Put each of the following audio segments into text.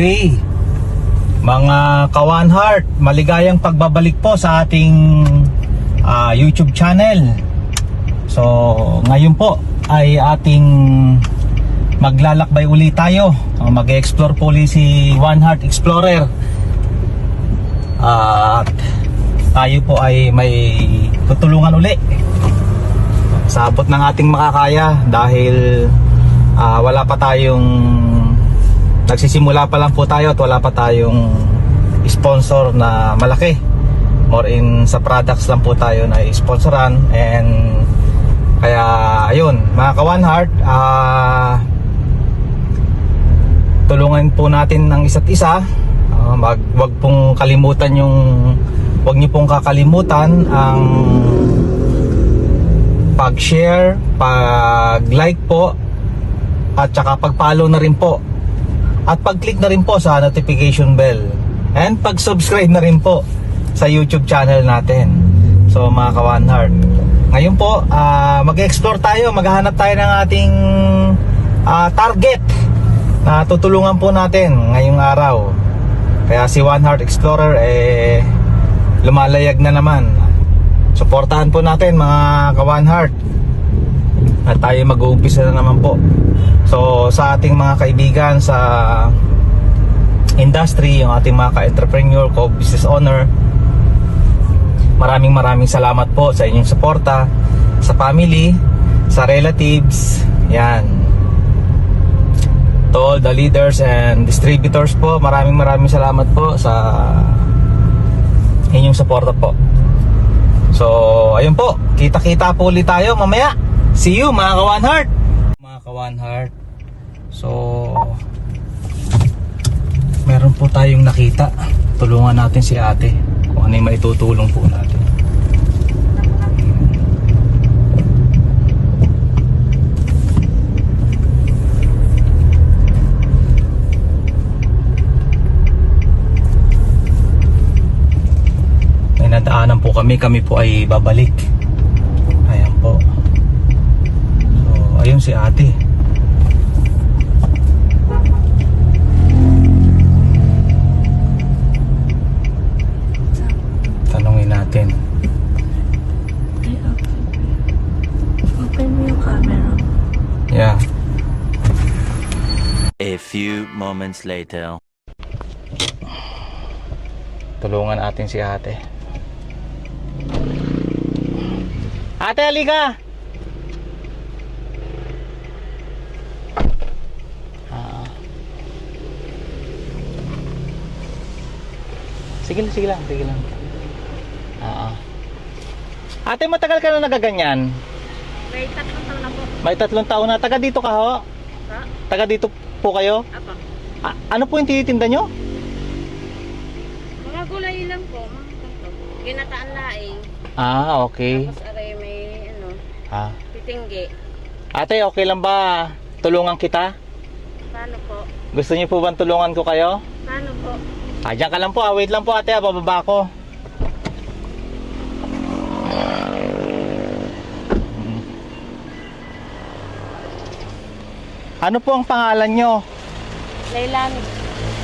Okay, mga ka-One Heart, maligayang pagbabalik po sa ating YouTube channel. So ngayon po ay ating maglalakbay ulit tayo. Mag-explore po ulit si One Heart Explorer. At tayo po ay may tutulungan uli sa abot ng ating makakaya dahil wala pa tayong, nagsisimula pa lang po tayo at wala pa tayong sponsor na malaki. More in sa products lang po tayo na sponsoran. And kaya ayun, mga ka-One Heart, tulungan po natin ang isa't isa. Wag pong kalimutan wag niyo pong kakalimutan ang pag-share, pag-like po, at saka pag-follow na rin po. At pag-click na rin po sa notification bell. And pag-subscribe na rin po sa YouTube channel natin. So mga ka-One Heart, ngayon po mag-explore tayo, maghahanap tayo ng ating target na tutulungan po natin ngayong araw. Kaya si One Heart Explorer lumalayag na naman. Suportahan po natin mga ka-One Heart. At tayo mag-uumpisa na naman po. So sa ating mga kaibigan sa industry, yung ating mga ka-entrepreneur, co-business owner, maraming salamat po sa inyong suporta, sa family, sa relatives, yan. To all the leaders and distributors po, maraming salamat po sa inyong suporta po. So ayun po, kita-kita po ulit tayo mamaya. See you mga ka-One Heart. Mga ka-One Heart, so meron po tayong nakita. Tulungan natin si ate kung ano yung maitutulong po natin. May nadaanan po kami po ay babalik. Ayan po. So ayun si ate. Tanungin natin. Open mo yung camera. Yeah. A few moments later. Tulungan natin si ate. Ate, halika! Sige lang. Ate, matagal ka na nagaganyan? May 3 taon na po. May 3 taon na. Taga dito ka ho? Ha? Taga dito po kayo? Apa? Ano po yung tinitinda nyo? Mga gulay lang po. Ginataan laing. Okay. Tapos aray may titinggi. Ate, okay lang ba tulungan kita? Paano po? Gusto niyo po bang tulungan ko kayo? Paano po? Diyan ka lang po. Wait lang po ate, bababa ko. Ano po ang pangalan nyo? Lailani.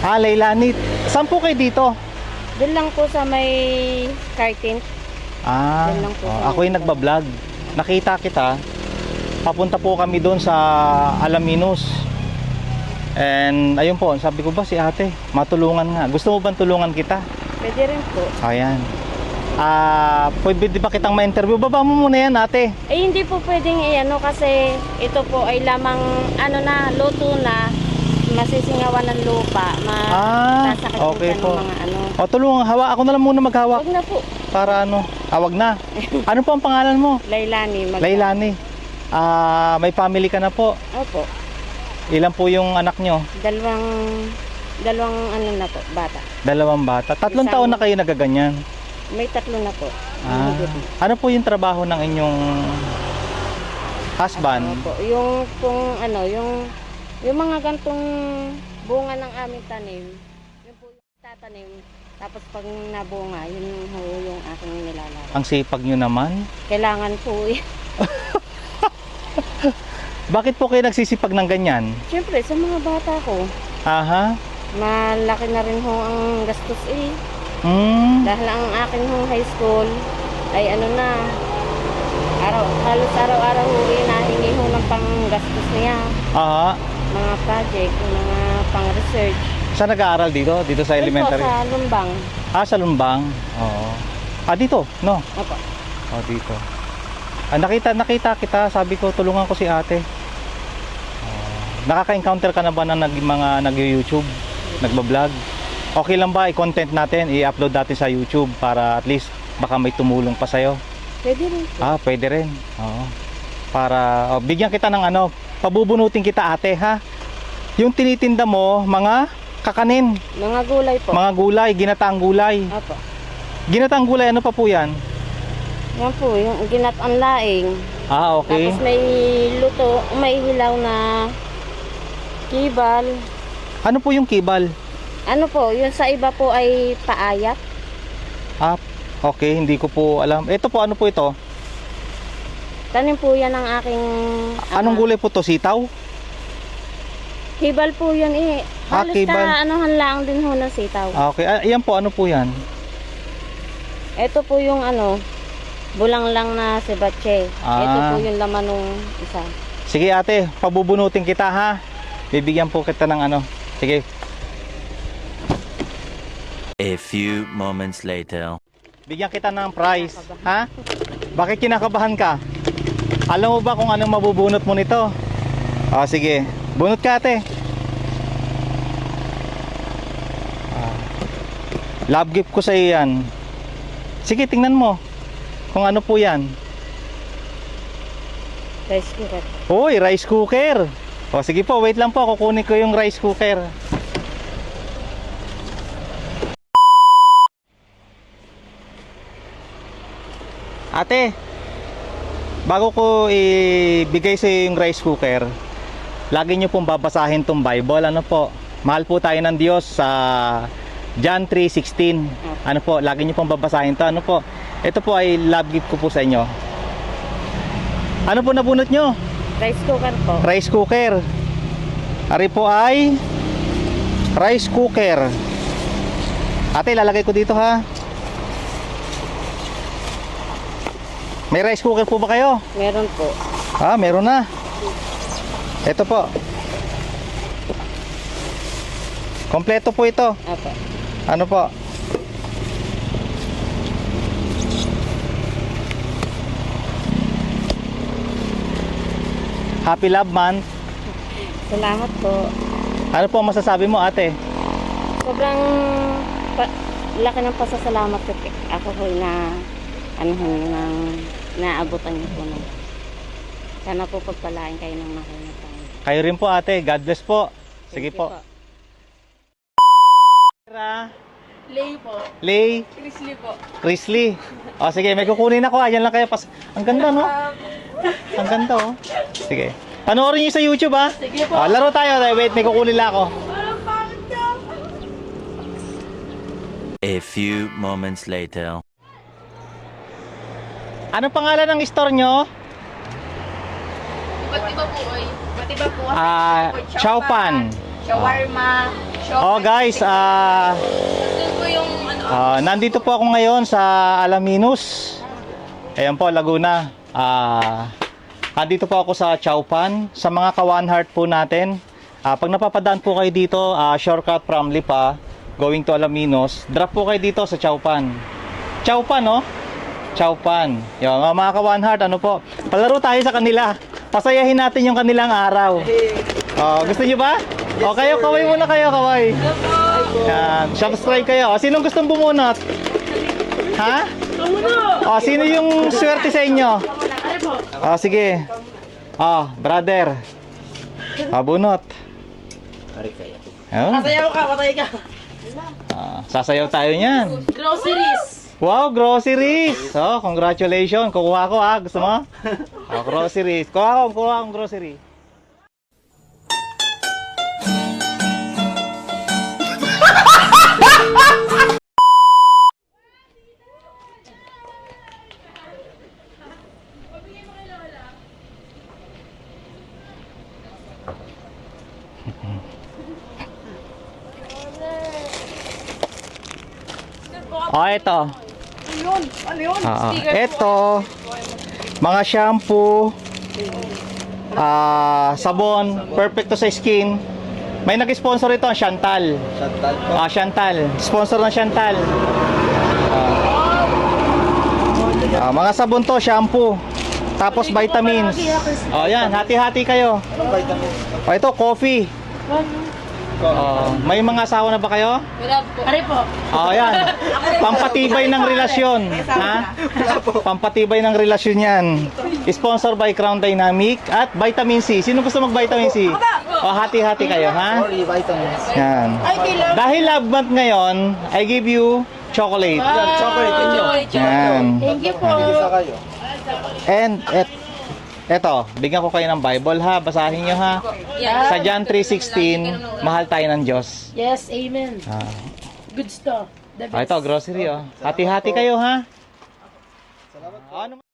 Laylanit. Saan po kayo dito? Doon lang po sa may curtain. Doon lang po sa ako yung nagbablog. Nakita kita. Papunta po kami doon sa Alaminos. And ayun po, sabi ko ba si ate, matulungan nga. Gusto mo bang tulungan kita? Pwede rin po. Ayan. Pwede ba kitang ma-interview? Baba mo muna yan ate. Hindi po pwedeng kasi ito po ay lamang luto na, masisingawan ng lupa. Masasakit okay po. Ng mga O tulungan, ako na lang muna maghawak. Huwag na po. Para wag na. Ano po ang pangalan mo? Lailani. Lailani. May family ka na po. Opo. Ilan po yung anak nyo? Dalawang na po, bata. 2 bata. 3 taon na kayo nagaganyan. May 3 na po. Ano po yung trabaho ng inyong husband? Opo. Yung pong yung mga gantong bunga ng aming tanim, yun po yung tatanim. Tapos pag nabunga, yun yung aking nilalaro. Ang sipag nyo naman. Kailangan po Bakit po kayo nagsisipag ng ganyan? Siyempre, sa mga bata ko. Aha. malaki na rin ho ang gastos eh. Dahil ang akin hong high school ay ano na, halos araw-araw ho nahingi ho ng panggastos niya. Aha. Mga project, mga pang-research. Saan nag-aaral dito? Dito sa elementary? Ito, sa Lumbang. Sa Lumbang. Oo. Dito, no? Opo. Dito. Nakita kita, sabi ko tulungan ko si ate. Nakaka-encounter ka na ba ng mga nag-YouTube, nagba-vlog? Okay lang ba i-content natin, i-upload natin sa YouTube para at least baka may tumulong pa sa'yo? Pwede rin. Pwede rin. Oo. Para bigyan kita ng pabubunutin kita ate ha. Yung tinitinda mo, mga kakanin. Mga gulay po. Mga gulay, ginataang gulay. Opo. Ginataang gulay, ano pa po yan? Yan po, yung ginatang laing. Okay. Tapos may luto, may hilaw na kibal. Ano po yung kibal? Ano po, yun sa iba po ay paayat. Okay, hindi ko po alam. Ito po, ano po ito? Tanim po yan ang aking... Anong gulay po to? Sitaw? Kibal po yun eh. Halos kibal. anuhan lang din ho ng sitaw. Okay, yan po, ano po yan? Ito po yung bulang lang na sebache. Ito po yung laman nung isa. Sige ate, pabubunutin kita ha. Bibigyan po kita ng Sige. A few moments later. Bigyan kita ng prize. Ha? Bakit kinakabahan ka? Alam mo ba kung anong mabubunot mo nito? Sige. Bunot ka ate. Love gift ko sa iyo yan. Sige, tingnan mo. Kung ano po yan. Rice cooker. Uy, rice cooker. Sige po, wait lang po. Kukunin ko yung rice cooker. Ate, bago ko ibigay sa yung rice cooker, lagi nyo pong babasahin tong Bible. Ano po? Mahal po tayo ng Diyos sa John 3:16. Ano po? Lagi nyo pong babasahin to. Ano po? Ito po ay love gift ko po sa inyo. Ano po nabunot nyo? Rice cooker po. Rice cooker. Ari po ay rice cooker. Ate, lalagay ko dito ha. May rice cooker po ba kayo? Meron po. Meron na. Ito po. Kompleto po ito. Apo. Ano po? Happy Love Month. Salamat po. Ano po ang masasabi mo ate? Sobrang laki ng pasasalamat ko. Ako po na naabutan niyo po na. Sana po pagpalain kayo ng mahal na tayo. Kayo rin po ate. God bless po. Sige Thank you po. Lay po. Lay. Chrisley po. Chrisley. Sige, may kukunin ako. Ayan lang kayo. Ang ganda, no? Ang ganda, oh. Sige. Panoorin niyo sa YouTube, ha? Sige po. Laro tayo. Wait, may kukunin lang ako. A few moments later. Anong pangalan ng store nyo? Iba't iba po ay. Iba't iba po. Chowpan. Shawarma. Guys, Doon po yung nandito po ako ngayon sa Alaminos. Ayan po, Laguna. Nandito po ako sa Chowpan. Sa mga ka-One Heart po natin. Pag napapadaan po kayo dito, shortcut from Lipa, going to Alaminos, drop po kayo dito sa Chowpan. Chowpan, no? Chowpan. Yung mga ka-One Heart, ano po? Palaro tayo sa kanila. Pasayahin natin yung kanilang araw. Gusto nyo ba? Kayo, kaway muna kayo, kaway. Yan, subscribe kayo. Sinong gustong bumunot? Ha? Sino yung swerte sa inyo? Sige. Brother. Bunot. Sasayaw ka, patay ka. Sasayaw tayo niyan. Groceries. Wow, groceries. Congratulations. Kukuha ko Gusto mo? Groceries. Kuha akong grocery. Oh, ito. Ano yun? Ito, mga shampoo, sabon, perfect to sa skin. May nag-sponsor ito, Chantal. Chantal po? Chantal. Sponsor ng Chantal. Mga sabon to, shampoo. Tapos vitamins. Yan, hati-hati kayo. Ito, coffee. May mga asawa na ba kayo? Wala po. Pare po. Yan. Pampatibay ng relasyon. Ha? Pampatibay ng relasyon yan. Sponsor by Crown Dynamic at Vitamin C. Sino gusto mag-Vitamin C? Hati-hati kayo, ha? Yan. Dahil Love Month ngayon, I give you chocolate. Yan. Thank you po. And eto, bigyan ko kayo ng Bible, ha? Basahin nyo, ha? Sa John 3:16, mahal tayo ng Diyos. Yes, amen. Good stuff. The best. Ito, grocery, oh. Hati-hati kayo, ha? Ano